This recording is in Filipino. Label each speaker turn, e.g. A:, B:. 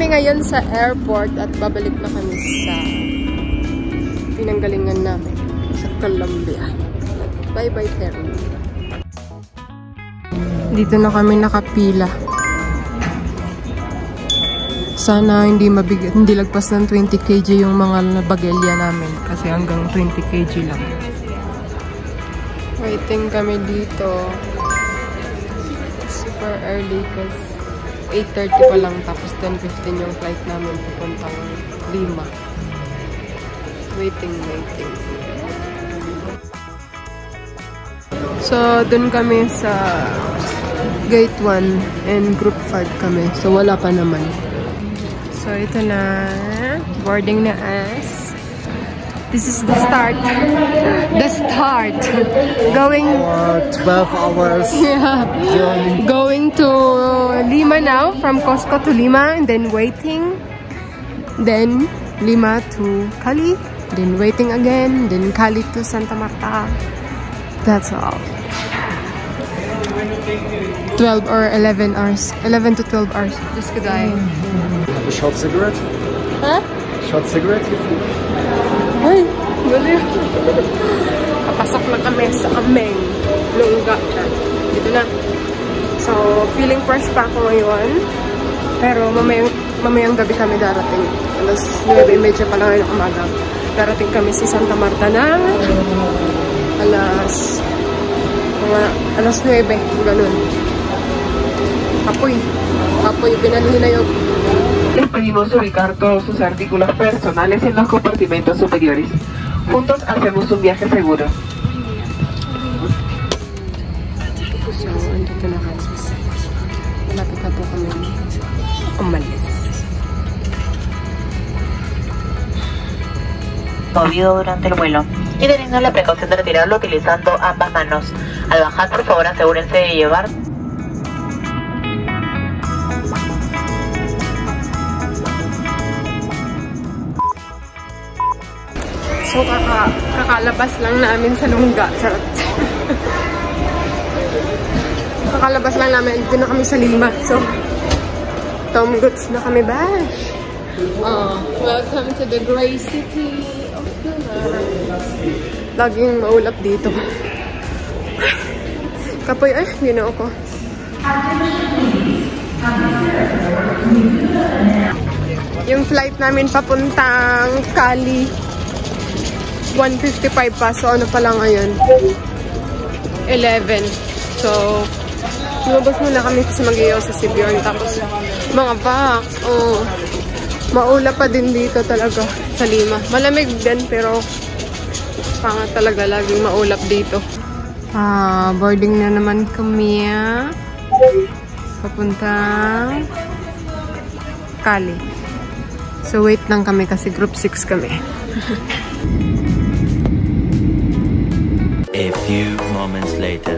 A: kami ngayon sa airport at babalik na kami sa pinanggalingan namin sa Colombia. Bye-bye, Terry. Dito na kami nakapila. Sana hindi lagpas ng 20 kg yung mga bagelya namin kasi hanggang 20 kg lang. Waiting kami dito. Super early kasi 8:30 pa lang tapos 10:15 yung flight namin pupuntang Lima. Waiting. So, dun kami sa Gate 1 and Group 5 kami. So, wala pa naman. So, ito na. Boarding na us. This is the start. The start. Going...
B: 12 hours.
A: Yeah.
B: Journey.
A: Going to Lima now. From Cusco to Lima. And then waiting. Then Lima to Cali. Then waiting again. Then Cali to Santa Marta. That's all. 12 or 11 hours. 11 to 12 hours. Just could I...
B: A short cigarette?
A: Huh?
B: Short cigarette?
A: Ay, baliw. Papasok na kami sa aming lungga. Dito na. So, feeling fresh pa ako ngayon. Pero mamayang gabi kami darating. Alas 9:30 pa lang ng umaga. Darating kami sa Santa Marta ng alas 9. Ganun. Apoy, pinanhin na yung...
C: Les pedimos ubicar todos sus artículos personales en los compartimentos superiores. Juntos hacemos un viaje seguro.
A: So, andito na kami. Malapit na po kami umalis.
D: Movido durante el vuelo y teniendo la precaución de retirarlo utilizando ambas manos. Al bajar, por favor, asegúrense de llevar
A: So, kakalabas lang namin sa lungga. Charot. Kakalabas lang namin. Dito na kami sa Lima. So, Tom Goods na kami, bash. Welcome to the Gray City of Pilar. Laging maulap dito. Kapoy, ginoo ko. Yung flight namin papuntang Cali, 1:55 pa. So, ano pa lang ngayon? 11. So, lumabas muna kami kasi mag-iyaw sa Sibiorn. Tapos, mga box. Maula pa din dito talaga sa Lima. Malamig din, pero pangat talaga. Laging maulap dito. Boarding na naman kami. Papuntang Cali. So, wait lang kami kasi group 6 kami.
E: A few moments later.